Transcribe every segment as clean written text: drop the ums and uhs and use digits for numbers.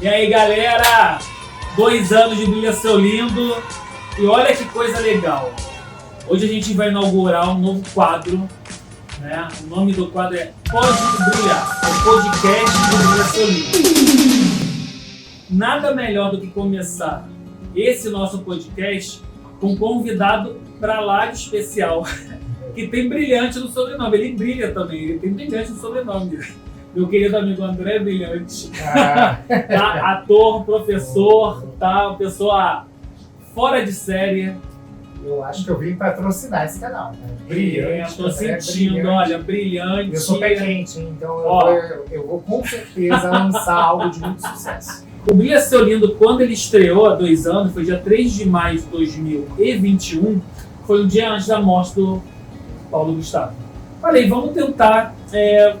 E aí, galera? 2 anos de Brilha Seu Lindo. E olha que coisa legal. Hoje a gente vai inaugurar um novo quadro, né? O nome do quadro é Pode Brilhar, o podcast do Brilha Seu Lindo. Nada melhor do que começar esse nosso podcast com um convidado para lá de especial, que tem brilhante no sobrenome. Ele brilha também, ele tem brilhante no sobrenome. Meu querido amigo André Brilhante, tá? Ator, professor, tá? Pessoa fora de série. Eu acho que eu vim patrocinar esse canal, né? Brilhante. Tô sentindo, brilhante. Olha, brilhante. Eu sou pé quente, então eu vou com certeza lançar algo de muito sucesso. O Brilha Seu Lindo, quando ele estreou há 2 anos, foi dia 3 de maio de 2021, foi um dia antes da morte do Paulo Gustavo. Falei, vamos tentar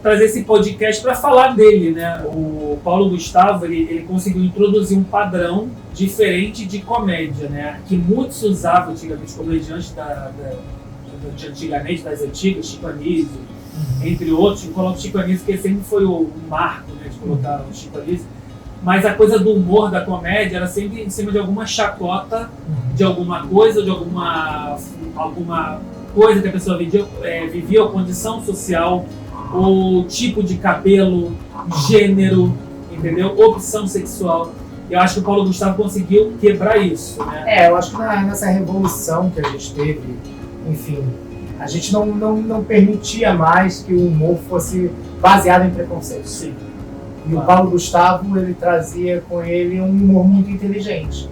trazer esse podcast para falar dele, né? O Paulo Gustavo, ele conseguiu introduzir um padrão diferente de comédia, né? Que muitos usavam antigamente, comediantes de antigamente, das antigas, Chico Anísio, entre outros. Eu coloco Chico Anísio porque sempre foi o marco, né, de colocar o Chico Anísio. Mas a coisa do humor, da comédia, era sempre em cima de alguma chacota, de alguma coisa, de alguma coisa que a pessoa vivia, ou condição social, ou tipo de cabelo, gênero, entendeu? Opção sexual. Eu acho que o Paulo Gustavo conseguiu quebrar isso, né? Eu acho que nessa revolução que a gente teve, enfim, a gente não permitia mais que o humor fosse baseado em preconceito. Sim. E o Paulo Gustavo, ele trazia com ele um humor muito inteligente.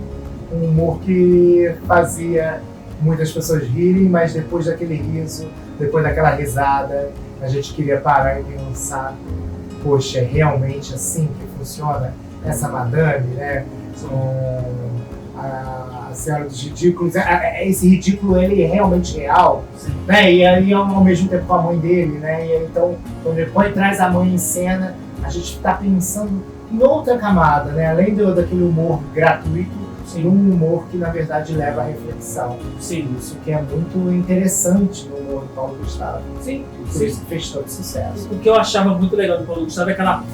Um humor que fazia muitas pessoas rirem, mas depois daquele riso, depois daquela risada, a gente queria parar e pensar, poxa, é realmente assim que funciona essa madame, né? A Senhora dos Ridículos, esse ridículo, ele é realmente real, né? E aí ao mesmo tempo com a mãe dele, né? E aí, então, quando ele traz a mãe em cena, a gente está pensando em outra camada, né? Além daquele humor gratuito, um humor que na verdade leva à reflexão. Sim. Isso que é muito interessante no humor do Paulo Gustavo. Sim. Por isso que fez todo sucesso. O que eu achava muito legal do Paulo Gustavo é aquela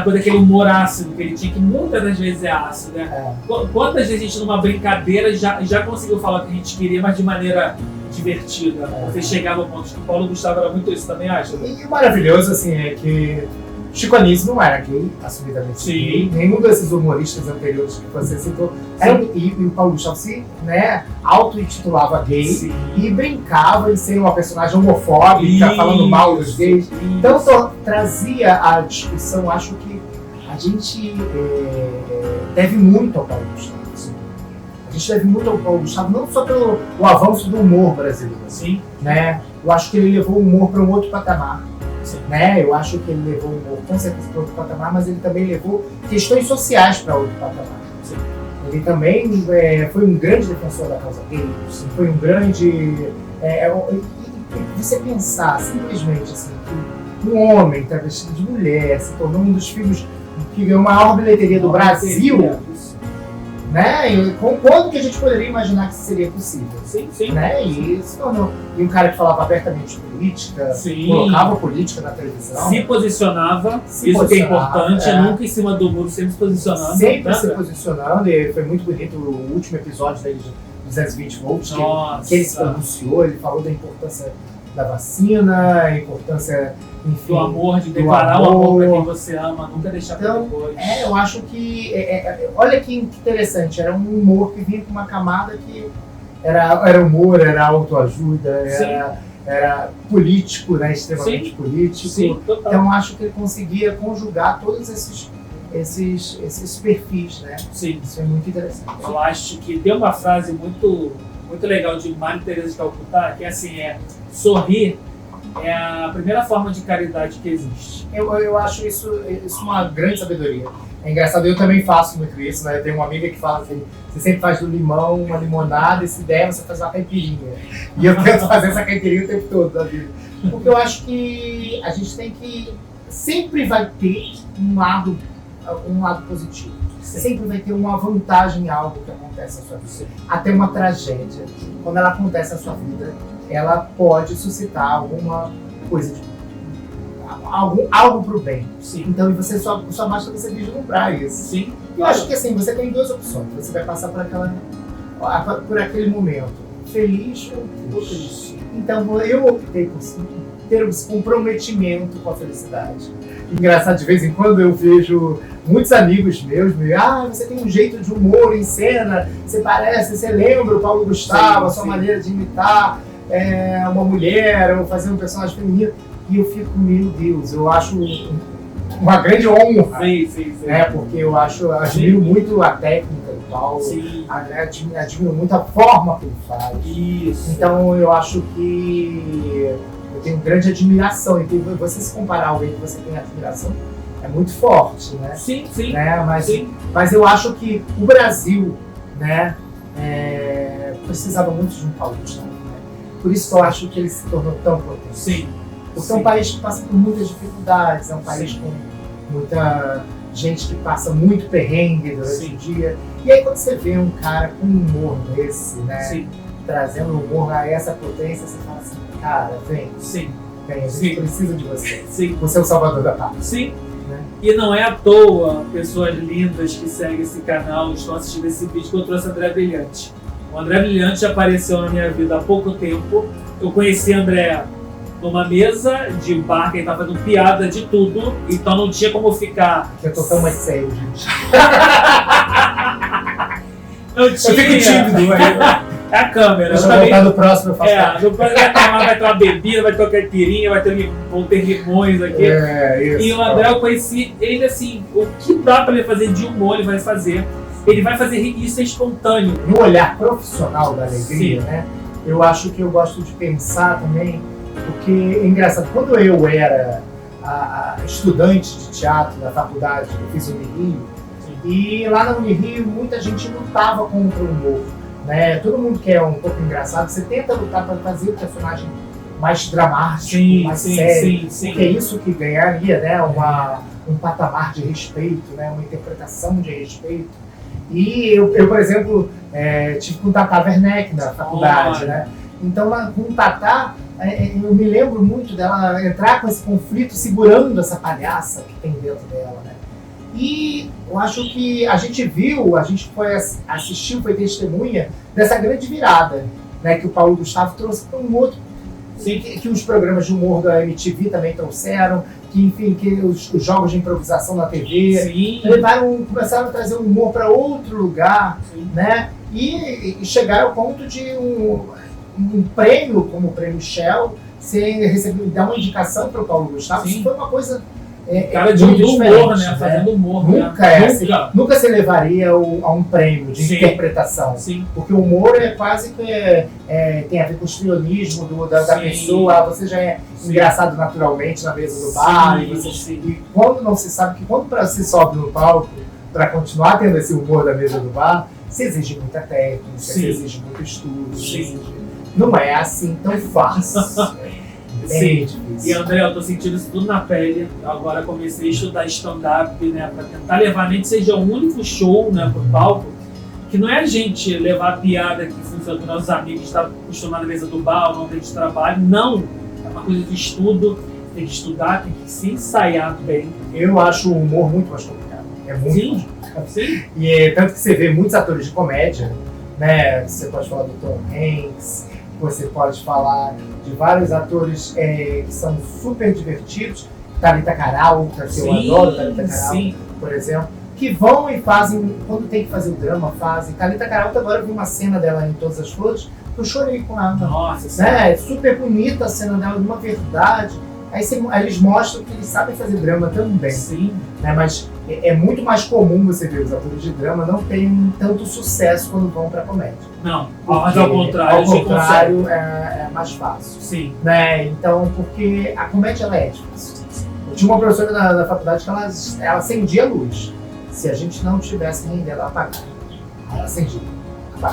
coisa, aquele humor ácido que ele tinha, que muitas das vezes é ácido, né? Quantas vezes a gente numa brincadeira já conseguiu falar o que a gente queria, mas de maneira divertida. Você chegava ao ponto de que o Paulo Gustavo era muito isso, também acha? E o maravilhoso, assim, é que Chico Anísio não era gay, assumidamente gay. Nenhum desses humoristas anteriores que você citou. E o Paulo Gustavo se auto-intitulava gay. Sim. E brincava em ser uma personagem homofóbica, falando mal dos gays. Então trazia a discussão, acho que a gente deve muito ao Paulo Gustavo. A gente deve muito ao Paulo Gustavo, não só pelo avanço do humor brasileiro. Sim. Né? Eu acho que ele levou o humor para um outro patamar. Sim. Né? Eu acho que ele levou o humor com certeza para outro patamar, mas ele também levou questões sociais para outro patamar. Sim. Ele também foi um grande defensor da causa gay, foi um grande... você pensar simplesmente assim, que um homem tá vestido de mulher, se tornou um dos filmes que ganhou a maior bilheteria do Brasil, né? Quando que a gente poderia imaginar que isso seria possível? Sim. Né? E se tornou. E um cara que falava abertamente de política, colocava política na televisão. Se posicionava, isso que é importante, nunca em cima do muro, sempre se posicionando. Sempre se posicionando, e foi muito bonito o último episódio dele de 220 volts, que ele se pronunciou, ele falou da importância da vacina, a importância, enfim, do amor, de declarar o amor para quem você ama, nunca deixar para depois. Eu acho que, olha que interessante, era um humor que vinha com uma camada que era humor, era autoajuda, era político, né, extremamente político. Sim, total. Então acho que ele conseguia conjugar todos esses perfis, né? Sim. Isso é muito interessante. Eu acho que tem uma frase muito legal de Maria Teresa de Calcutá, que é assim, sorrir é a primeira forma de caridade que existe. Eu acho isso uma grande sabedoria. É engraçado, eu também faço muito isso, né? Eu tenho uma amiga que fala assim, você sempre faz do limão uma limonada e se der você faz uma caipirinha. E eu tento fazer essa caipirinha o tempo todo da vida. Porque eu acho que a gente tem que... Sempre vai ter um lado positivo. Sempre vai ter uma vantagem em algo que acontece na sua vida. Até uma tragédia. Quando ela acontece na sua vida, ela pode suscitar alguma coisa de algo pro bem. Sim. Então, você só basta você vislumbrar isso. Sim. Eu acho que assim, você tem duas opções. Você vai passar por aquele momento feliz ou triste. Então, eu optei por ter esse comprometimento com a felicidade. Engraçado, de vez em quando eu vejo muitos amigos meus, você tem um jeito de humor em cena, você lembra o Paulo Gustavo, a sua maneira de imitar uma mulher ou fazer um personagem feminino. E eu fico, meu Deus, eu acho uma grande honra, sim. Porque eu admiro muito a técnica do Paulo, admiro muito a forma que ele faz. Isso. Então eu acho que eu tenho grande admiração, e você se comparar a alguém que você tem admiração é muito forte, né? Sim. Né? Mas eu acho que o Brasil, né, precisava muito de um Paulo Gustavo, né? Por isso que eu acho que ele se tornou tão potente. Sim. Porque é um país que passa por muitas dificuldades, é um país com muita gente que passa muito perrengue durante o dia. E aí quando você vê um cara com um humor desse, né, trazendo humor a essa potência, você fala assim, cara, vem, a gente precisa de você. Sim. Você é o salvador da pátria. Sim. Né? E não é à toa, pessoas lindas que seguem esse canal, estão assistindo esse vídeo, que eu trouxe o André Brilhante. O André Brilhante apareceu na minha vida há pouco tempo. Eu conheci o André numa mesa de bar, que ele tava fazendo piada de tudo, então não tinha como ficar. Eu tô tão mais sério, gente. Não tinha. Eu fico tímido, É a câmera. Deixa eu voltar no próximo, eu faço no próximo vai ter uma bebida, vai ter uma caipirinha, vão ter limões aqui. Isso. E o André, eu conheci ele assim, o que dá pra ele fazer de humor, ele vai fazer. Ele vai fazer isso espontâneo. No olhar profissional da alegria, né? Eu acho que eu gosto de pensar também. Porque é engraçado, quando eu era estudante de teatro da faculdade, eu fiz Unirio, e lá na Unirio muita gente lutava contra o humor, né? Todo mundo que é um pouco engraçado, você tenta lutar para fazer o personagem mais dramático, mais sério, porque é isso que ganharia, né? Um patamar de respeito, né? Uma interpretação de respeito. E eu por exemplo, tive com o Tata Werneck na faculdade, né? Então, com o Tata, eu me lembro muito dela entrar com esse conflito segurando essa palhaça que tem dentro dela, né? E eu acho que a gente assistiu, foi testemunha dessa grande virada, né, que o Paulo Gustavo trouxe para um outro, que os programas de humor da MTV também trouxeram, que os jogos de improvisação na TV começaram a trazer o humor para outro lugar, né? E chegaram ao ponto de um prêmio, como o prêmio Shell, dar uma indicação para o Paulo Gustavo. Isso foi uma coisa cara de humor, né? Fazendo humor. Nunca se levaria a um prêmio de interpretação. Porque o humor é quase que tem a ver com o estrionismo da pessoa. Você já é engraçado naturalmente na mesa do bar. E quando não se sabe que quando você sobe no palco para continuar tendo esse humor da mesa do bar, se exige muita técnica, se exige muito estudo. Não é assim tão fácil. E André, eu tô sentindo isso tudo na pele. Agora comecei a estudar stand-up, né? Pra tentar levar, nem que seja o único show, né, pro palco. Que não é a gente levar a piada que funciona com nossos amigos, que está acostumado na mesa do bar, ou não tem de trabalho. Não! É uma coisa de estudo. Tem que estudar, tem que se ensaiar bem. Eu acho o humor muito mais complicado. É muito mais complicado. Sim. E tanto que você vê muitos atores de comédia, né? Você pode falar do Tom Hanks, você pode falar de vários atores que são super divertidos, Thalita Caralta, que eu adoro Thalita Caralta, por exemplo, que vão e fazem, quando tem que fazer o drama, fazem. Thalita Caralta, agora eu vi uma cena dela em Todas as Flores, eu chorei com ela. Nossa, né? É super bonita a cena dela, de uma verdade. Aí eles mostram que eles sabem fazer drama também. Sim. Né? Mas é muito mais comum você ver os atores de drama não terem tanto sucesso quando vão para comédia. Não, mas ao contrário, é mais fácil. Sim. Né? Então, porque a comédia ela é difícil. Eu tinha uma professora na faculdade que ela acendia a luz. Se a gente não tivesse rendendo, ela apagava. Ela acendia.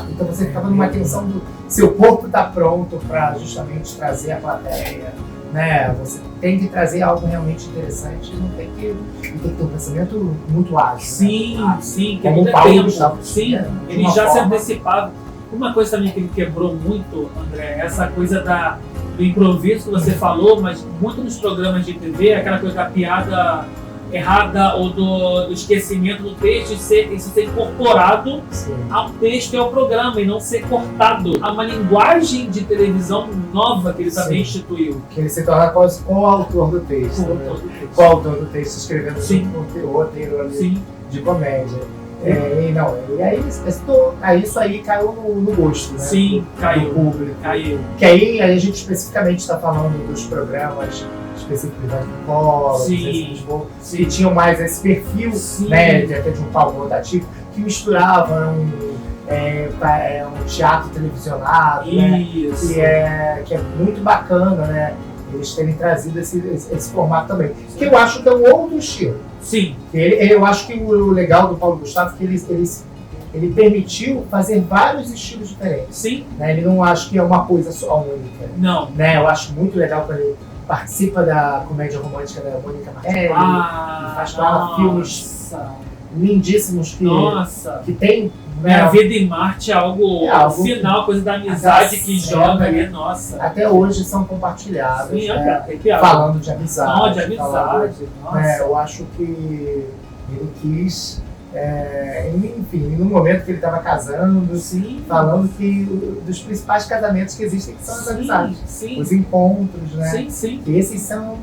Então você ficava numa tensão do seu corpo está pronto para justamente trazer a plateia. Né? Você tem que trazer algo realmente interessante, não tem que ter um pensamento muito ágil. Sim, né? sim, que como é Paulo tempo. Sim, ele já se antecipava. Uma coisa também que ele quebrou muito, André, é essa coisa do improviso que você falou, mas muito nos programas de TV, é aquela coisa da piada errada ou do esquecimento do texto, isso ser incorporado ao texto e ao programa e não ser cortado. Há uma linguagem de televisão nova que ele também instituiu. Que ele se torna quase co-autor do texto. Co-autor do texto, escrevendo o roteiro ali de comédia. E aí isso aí caiu no gosto, né? Sim, caiu. Do público. Caiu. Que aí a gente especificamente está falando dos programas específicos da Nicola, que tinham mais esse perfil, né, até de um palco rotativo, que misturava um teatro televisionado, né, que é muito bacana, né, eles terem trazido esse formato também. Que eu acho que é um outro estilo. Sim. Eu acho que o legal do Paulo Gustavo é que ele permitiu fazer vários estilos diferentes. Sim. Né, ele não acha que é uma coisa só única. Não. Né, eu acho muito legal quando ele participa da comédia romântica da Mônica Martelli, e faz com ela filmes lindíssimos que tem. Né, A Vida em Marte é algo final, coisa da amizade que joga ali, nossa. Até hoje são compartilhados, sim, né, piada. Falando de amizade. Não, de amizade. Eu acho que ele quis. Enfim, no momento que ele estava casando, falando que dos principais casamentos que existem, que são as amizades, os encontros, né? E esses são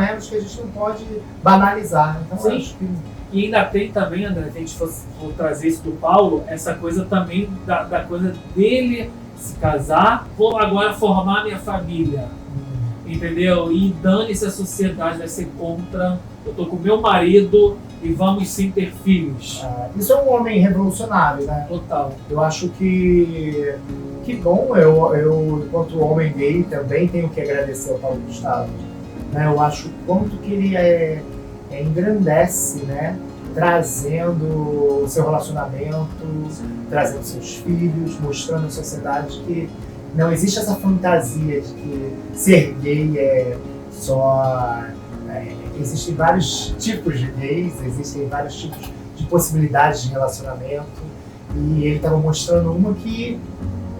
elos que a gente não pode banalizar. Então, eu acho que... E ainda tem também, André, se a gente for trazer isso do Paulo, essa coisa também da coisa dele se casar, vou agora formar minha família, entendeu? E dane-se, a sociedade vai ser contra, eu tô com meu marido e vamos sim ter filhos. Isso é um homem revolucionário, né? Total. Eu acho que bom, eu enquanto homem gay também tenho que agradecer ao Paulo Gustavo, né? Eu acho o quanto que ele engrandece, né? Trazendo o seu relacionamento, trazendo seus filhos, mostrando à sociedade que não existe essa fantasia de que ser gay é só... existem vários tipos de gays, existem vários tipos de possibilidades de relacionamento, e ele estava mostrando uma que,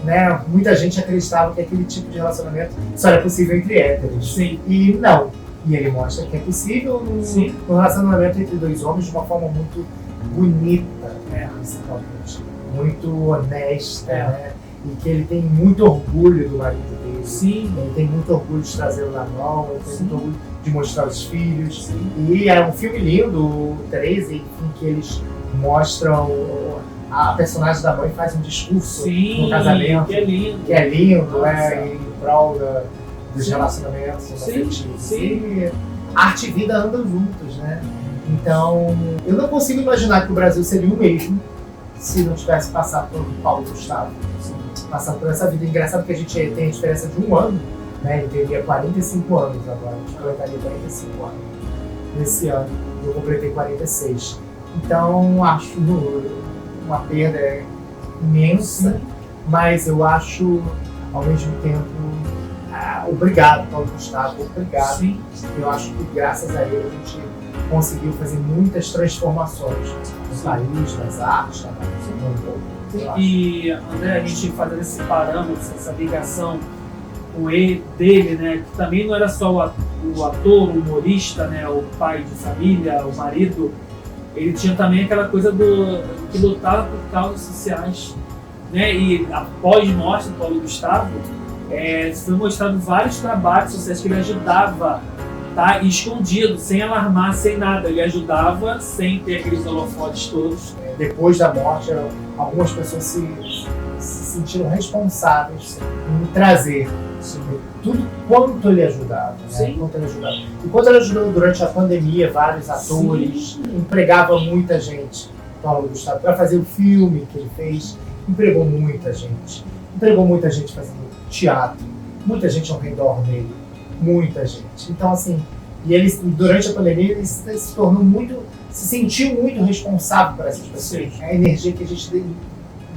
né, muita gente acreditava que aquele tipo de relacionamento só era possível entre héteros. Sim. E não. E ele mostra que é possível no relacionamento entre dois homens de uma forma muito bonita, principalmente. Muito honesta, né? E que ele tem muito orgulho do marido dele. Sim. Ele tem muito orgulho de trazê-lo na mão, ele tem muito orgulho de mostrar os filhos. E é um filme lindo, o 13, em que eles mostram a personagem da mãe faz um discurso no casamento. Que é lindo. Que é lindo, em prol dos relacionamentos afetivos. E arte e vida andam juntos, né? Então, eu não consigo imaginar que o Brasil seria o mesmo se não tivesse passado por Paulo Gustavo. Passado por essa vida. Engraçado que a gente tem a diferença de um ano, né? Ele teria 45 anos agora, a gente completaria 45 anos nesse ano. Eu completei 46. Então, acho uma perda imensa, mas eu acho, ao mesmo tempo, obrigado, Paulo Gustavo, obrigado. Sim. Eu acho que graças a ele a gente conseguiu fazer muitas transformações no país, nas artes, no mundo. E, André, a gente fazendo esse parâmetro, essa ligação com ele, dele, né, que também não era só o ator, o humorista, né, o pai de família, o marido, ele tinha também aquela coisa que lutava por causas sociais, né, e após morte do Paulo Gustavo, foi mostrado vários trabalhos sociais que ele ajudava, tá, escondido, sem alarmar, sem nada, ele ajudava sem ter aqueles holofotes todos. Depois da morte, algumas pessoas se sentiram responsáveis em trazer tudo quanto ele ajudava. Né? Quanto ele ajudava. E quanto ele ajudou durante a pandemia, vários atores, empregava muita gente, Paulo Gustavo, para fazer o filme que ele fez, empregou muita gente. Empregou muita gente fazendo teatro, muita gente ao redor dele, muita gente. Então, assim, e ele, durante a pandemia, ele se tornou se sentiu muito responsável por essas pessoas. A energia que a gente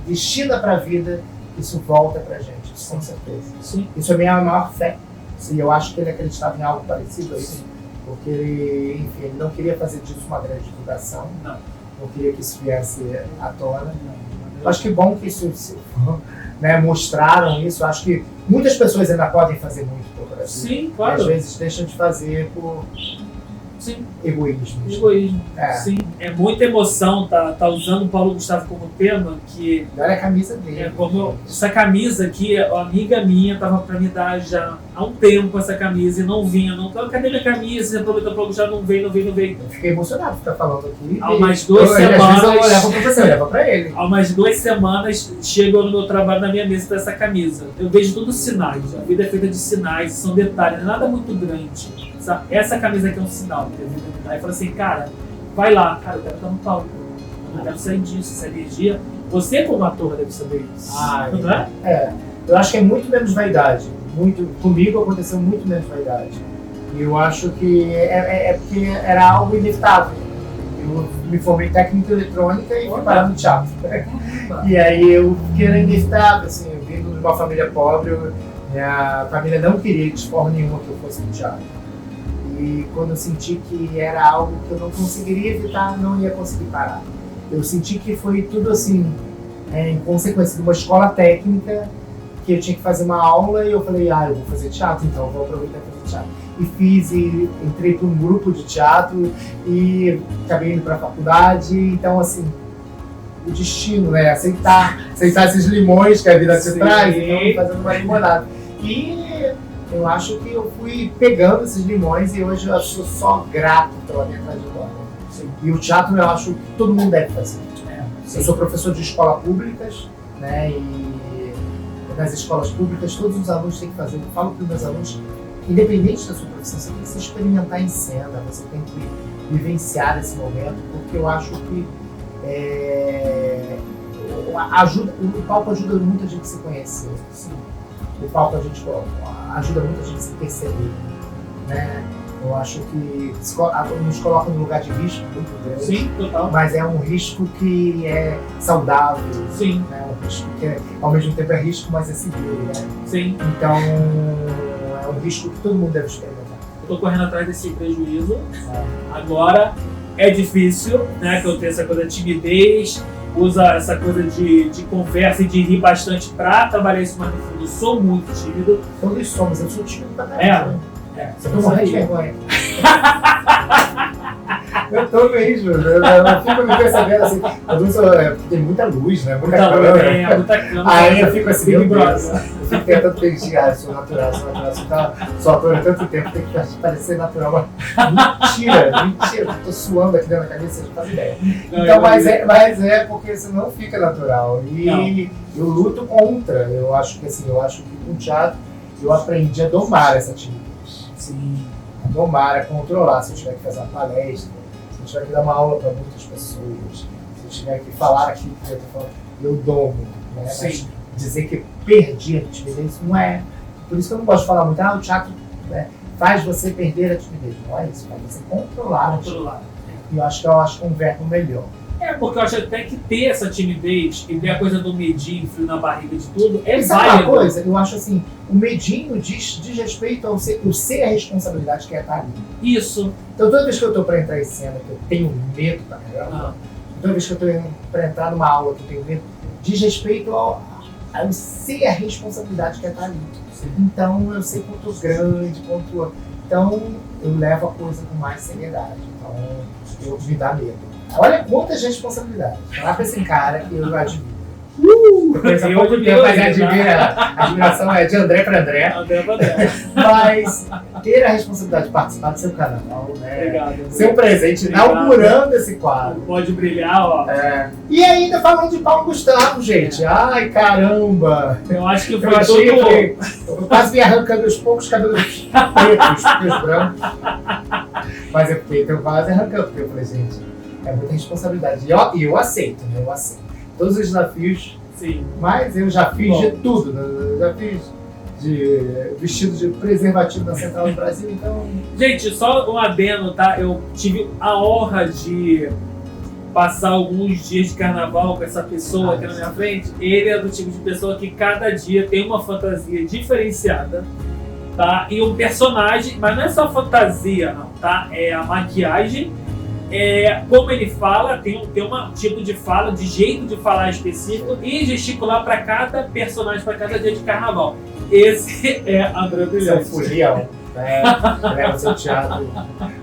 destina para a vida, isso volta para a gente, isso, com certeza. Sim. Isso é a minha maior fé. E eu acho que ele acreditava em algo parecido a isso, porque ele não queria fazer disso uma grande divulgação, não queria que isso viesse à tona. Eu acho que bom que isso, né, mostraram isso. Eu acho que muitas pessoas ainda podem fazer muito pelo Brasil. Sim, claro. Às vezes deixam de fazer por Sim. egoísmo. Egoísmo. É. Sim. É muita emoção tá usando o Paulo Gustavo como tema, que Olha a camisa dele. é como essa camisa aqui, a amiga minha tava pra me dar já há um tempo essa camisa e não vinha, não. Cadê minha camisa? Aproveitou o Paulo Gustavo, não veio. Eu fiquei emocionado de ficar falando aqui. Há umas 2 Às vezes eu semanas. levo pra você, eu levo pra ele. Há umas 2 semanas chegou no meu trabalho na minha mesa dessa camisa. Eu vejo todos os sinais. A vida é feita de sinais, são detalhes, não é nada muito grande. Essa camisa aqui é um sinal que a vida me dá. E fala assim, cara, vai lá, cara, eu quero estar no palco. Eu não quero sair disso, essa energia. Você como ator deve saber isso. Não é? Eu acho que é muito menos vaidade. Comigo aconteceu muito menos vaidade. E eu acho que é porque era algo inevitável. Eu me formei em técnica eletrônica e fui parar no teatro. E aí eu que era inevitável, assim, eu vindo de uma família pobre, minha família não queria de forma nenhuma que eu fosse no teatro. E quando eu senti que era algo que eu não conseguiria evitar, não ia conseguir parar. Eu senti que foi tudo assim, em consequência de uma escola técnica, que eu tinha que fazer uma aula e eu falei, eu vou fazer teatro, então eu vou aproveitar para fazer teatro. E fiz, e entrei para um grupo de teatro e acabei indo para a faculdade. Então, assim, o destino, né? Aceitar esses limões que a vida te traz, então fazendo uma limonada. E eu acho que eu fui pegando esses limões e hoje eu sou só grato pela minha trajetória. E o teatro eu acho que todo mundo deve fazer. Eu sou professor de escolas públicas, né? E nas escolas públicas todos os alunos têm que fazer. Eu falo para os meus alunos, independente da sua profissão, você tem que se experimentar em cena, você tem que vivenciar esse momento, porque eu acho que o palco ajuda muito a gente a se conhecer. Sim. O palco ajuda muito a gente a se perceber, né? Eu acho que nos coloca num lugar de risco muito grande. Sim, total. Mas é um risco que é saudável. Sim. Né? Um risco que ao mesmo tempo é risco, mas é seguro, né? Sim. Então é um risco que todo mundo deve experimentar. Eu tô correndo atrás desse prejuízo. Agora é difícil, né? Que eu tenho essa coisa de timidez, usa essa coisa de conversa e de rir bastante pra trabalhar isso, mas no fundo eu sou muito tímido. Todos somos, eu sou tímido pra caramba. Você tô morrendo de vergonha. Eu tô mesmo, eu fico me percebendo assim, porque tem muita luz, né? Muita câmera. Muita câmera. Aí eu fico assim, meu Deus, eu fico tentando pedir, sou natural, sou ator há tanto tempo, tem que parecer natural. Mentira, eu tô suando aqui dentro da cabeça, não faz ideia. Então, mas é porque senão fica natural. E eu luto contra, eu acho que com o teatro eu aprendi a domar essa timidez. Sim. A domar, a controlar. Se eu tiver que fazer uma palestra, se eu tiver que dar uma aula para muitas pessoas, se eu tiver que falar aquilo que eu estou falando, eu domo. Né? Mas dizer que perdi a timidez não é. Por isso que eu não gosto de falar muito, o teatro, né, faz você perder a timidez. Não é isso, faz você controlar. E eu acho que é um verbo melhor. Porque eu acho até que ter essa timidez e ver a coisa do medinho, frio na barriga de tudo, é válido. Sabe uma coisa? Eu acho assim, o medinho diz respeito ao ser a responsabilidade que é estar ali. Isso. Então toda vez que eu estou para entrar em cena, que eu tenho medo pra caramba, toda vez que eu estou para entrar numa aula que eu tenho medo, diz respeito ao ser a responsabilidade que é estar ali. Sim. Então eu sei quanto grande, então eu levo a coisa com mais seriedade. Então eu me dá medo. Olha quantas responsabilidades. Falar pra esse cara que eu admiro. Eu conheço há pouco tempo, mas a admiração é de André para André. Mas ter a responsabilidade de participar do seu canal, né? Obrigado. Ser um presente inaugurando esse quadro. Pode brilhar, ó. E ainda falando de Paulo Gustavo, gente. Ai, caramba! Eu acho que foi todo... Eu quase me arrancando os poucos cabelos pretos, os brancos. Mas é porque eu quase arrancando, porque eu falei, gente, é muita responsabilidade. E eu aceito, né? Eu aceito todos os desafios. Sim. Mas eu já fiz de tudo, né? Eu já fiz de vestido de preservativo na Central do Brasil, então... Gente, só um adendo, tá? Eu tive a honra de passar alguns dias de carnaval com essa pessoa aqui na minha frente. Ele é do tipo de pessoa que cada dia tem uma fantasia diferenciada, tá? E um personagem, mas não é só fantasia, não, tá? É a maquiagem como ele fala, tem um tipo de fala, de jeito de falar específico e gesticular para cada personagem, para cada dia de carnaval. Esse é André Brilhante. Seu folião, né? Leva seu teatro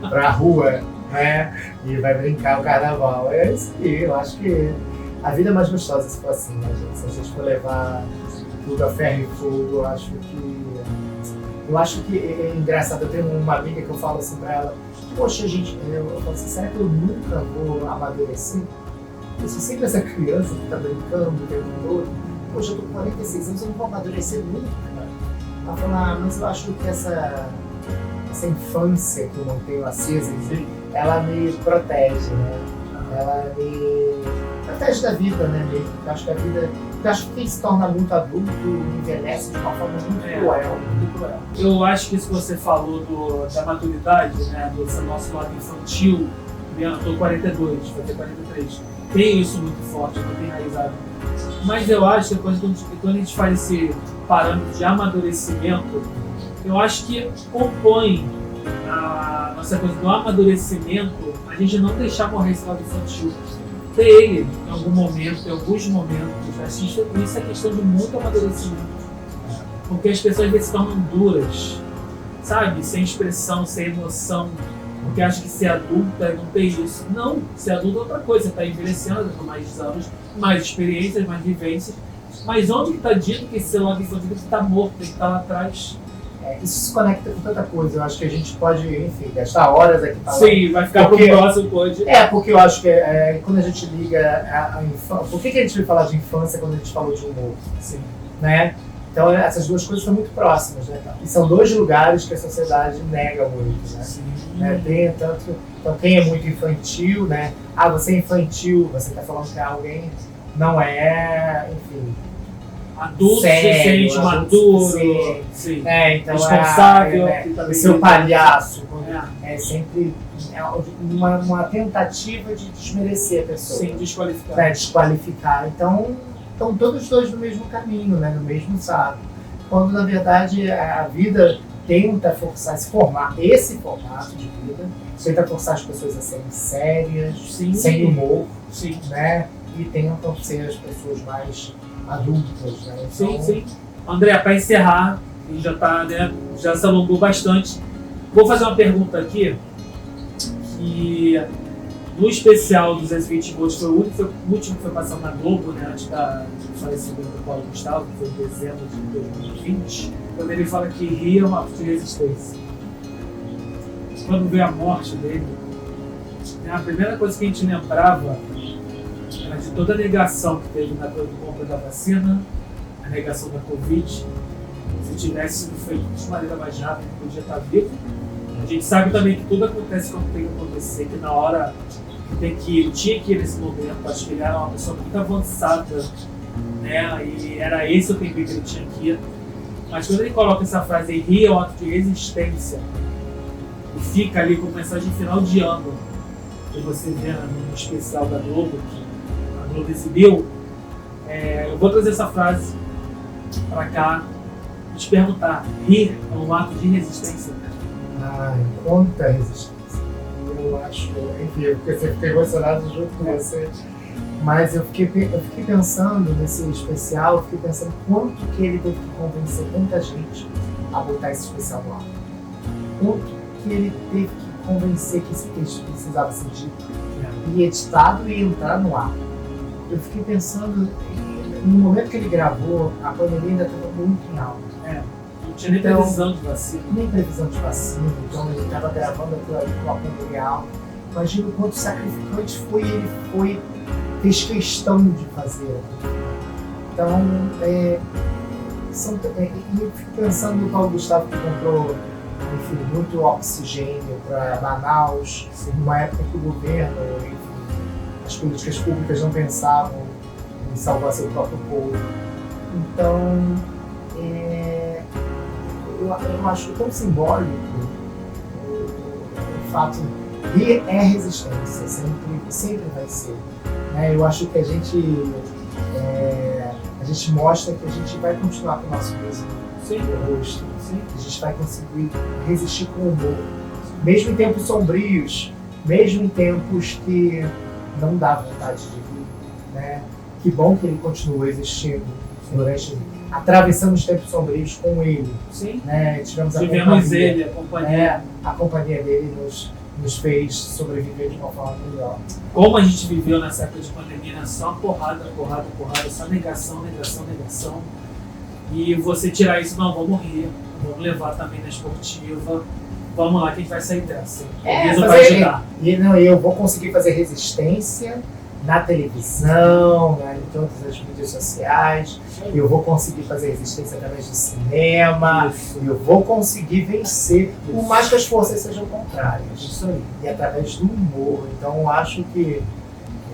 pra rua, né? E vai brincar o carnaval. É isso aí, eu acho que a vida é mais gostosa se for assim, né, gente? Se a gente for levar tudo a ferro e fogo, eu acho que é engraçado. Eu tenho uma amiga que eu falo assim pra ela: poxa, gente, eu falo assim, será que eu nunca vou amadurecer? Eu sou sempre essa criança que tá brincando o tempo todo. Poxa, eu tô com 46 anos, eu não vou amadurecer nunca. Ela fala: mas eu acho que essa infância que eu mantenho acesa, ela me protege, né? Ela me protege da vida, né, mesmo? Eu acho que a vida... Eu acho que quem se torna muito adulto envelhece de uma forma muito cruel. Muito cruel. Eu acho que isso que você falou da maturidade, né, desse nosso lado infantil, eu tô 42, vou ter 43, tem isso muito forte, muito enraizado. Mas eu acho que quando a gente faz esse parâmetro de amadurecimento, eu acho que compõe a nossa coisa do amadurecimento, a gente não deixar morrer esse lado infantil. Ter ele, em algum momento, em alguns momentos, isso é questão de muito amadurecimento. Porque as pessoas às vezes se tornam duras, sabe? Sem expressão, sem emoção. Porque acham que ser adulto é não ter isso. Não, ser adulto é outra coisa. Você está envelhecendo com mais anos, mais experiências, mais vivências. Mas onde está dito que esse lado infantil está morto, tem que estar lá atrás? Isso se conecta com tanta coisa. Eu acho que a gente pode, enfim, gastar horas aqui falando. Sim, vai ficar pro próximo, pode. Porque eu acho que quando a gente liga a infância... Por que a gente vai falar de infância quando a gente falou de humor? Sim. Né? Então essas duas coisas são muito próximas, né? E são dois lugares que a sociedade nega muito, né? Sim. Então quem é muito infantil, né? Ah, você é infantil, você está falando que alguém não é, enfim... Adulto, sério, suficiente, maduro, sim. Então responsável, o seu palhaço é sempre uma tentativa de desmerecer a pessoa. Sim, desqualificar. Desqualificar. Então, estão todos dois no mesmo caminho, né? No mesmo saco. Quando, na verdade, a vida tenta forçar esse formato de vida, tenta forçar as pessoas a serem sérias, sem humor, né? E tentam ser as pessoas mais adultas, né? Então... Sim. André, para encerrar, a gente já se alongou bastante. Vou fazer uma pergunta aqui, que no especial 220 Volts foi o último que foi passado na Globo, né, antes do falecimento do Paulo Gustavo, que foi em dezembro de 2020, quando ele fala que rir é uma ato de resistência. Quando veio a morte dele, a primeira coisa que a gente lembrava era de toda a negação que teve na compra da vacina, a negação da Covid. Se tivesse sido feito de maneira mais rápida, ele podia estar vivo. A gente sabe também que tudo acontece como tem que acontecer, que na hora que ele tinha que ir nesse momento. Acho que ele era uma pessoa muito avançada, né? E era esse o tempo que ele tinha que ir. Mas quando ele coloca essa frase, rir é um ato de resistência, e fica ali com mensagem final de ano, que você vê no especial da Globo, que a Globo exibiu, eu vou trazer essa frase para cá e te perguntar: rir é um ato de resistência? Quanta resistência. Eu acho, enfim, eu fiquei emocionado junto com você. Mas eu fiquei pensando nesse especial, eu fiquei pensando quanto que ele teve que convencer tanta gente a botar esse especial no ar. Quanto que ele teve que convencer que esse texto precisava ser dito e editado e entrar no ar. Eu fiquei pensando, no momento que ele gravou, a pandemia ainda estava muito em alta. Não tinha nem previsão de vacina. Nem previsão de vacina, então ele estava gravando aquilo ali com uma pandemia alta. Imagina o quanto sacrificante ele fez questão de fazer. Então, eu fico pensando no Paulo Gustavo, que comprou, enfim, muito oxigênio para Manaus, numa época que o governo, enfim, as políticas públicas não pensavam em salvar seu próprio povo. Então, eu acho tão simbólico o fato de rir é resistência, sempre vai ser. Eu acho que a gente mostra que a gente vai continuar com o nosso mesmo rosto. A gente vai conseguir resistir com o humor. Mesmo em tempos sombrios, mesmo em tempos que não dá vontade de vir, né? Que bom que ele continua existindo durante, atravessamos tempos sombrios com ele. Sim. Né? Tivemos Ele, a companhia. A companhia dele nos fez sobreviver de uma forma melhor. Como a gente viveu nessa época de pandemia, né? Só porrada, só negação. E você tirar isso, não, vamos rir, vamos levar também na esportiva. Vamos lá que a gente vai sair dessa. Vai ajudar. Eu vou conseguir fazer resistência na televisão, né, em todas as mídias sociais. Eu vou conseguir fazer resistência através do cinema. Eu vou conseguir vencer, por mais que as forças sejam contrárias. Isso aí. E através do humor. Então eu acho que ele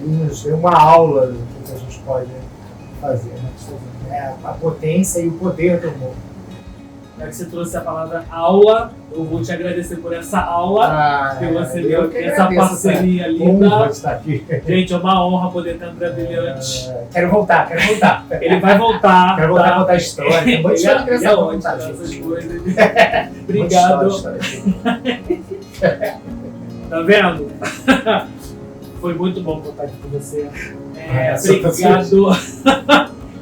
nos deu uma aula do que a gente pode fazer. Né? A potência e o poder do humor. Já que você trouxe a palavra aula, eu vou te agradecer por essa aula que você deu, essa parceria linda. Gente, é uma honra poder ter André Brilhante. Quero voltar. Ele vai voltar. Quero voltar a contar a história. Tem muita história engraçada pra contar, gente. Obrigado. Tá vendo? Foi muito bom contar aqui com você. Obrigado.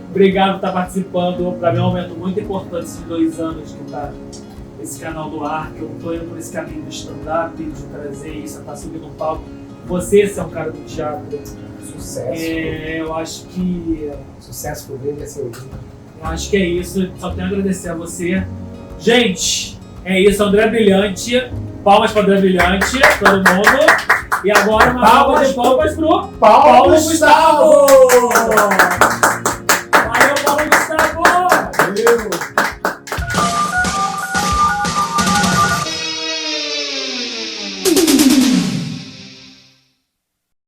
Obrigado por estar participando. Para mim é um momento muito importante, esses 2 anos que está esse canal do ar, que eu estou indo por esse caminho do stand-up, de trazer isso, estar subindo no palco. Você é um cara do teatro. Sucesso. Eu acho que... Sucesso por ele é seu lindo. Eu acho que é isso. Só tenho a agradecer a você. Gente, é isso. André Brilhante. Palmas para André Brilhante, todo mundo. E agora uma salva de palmas pro Paulo Gustavo!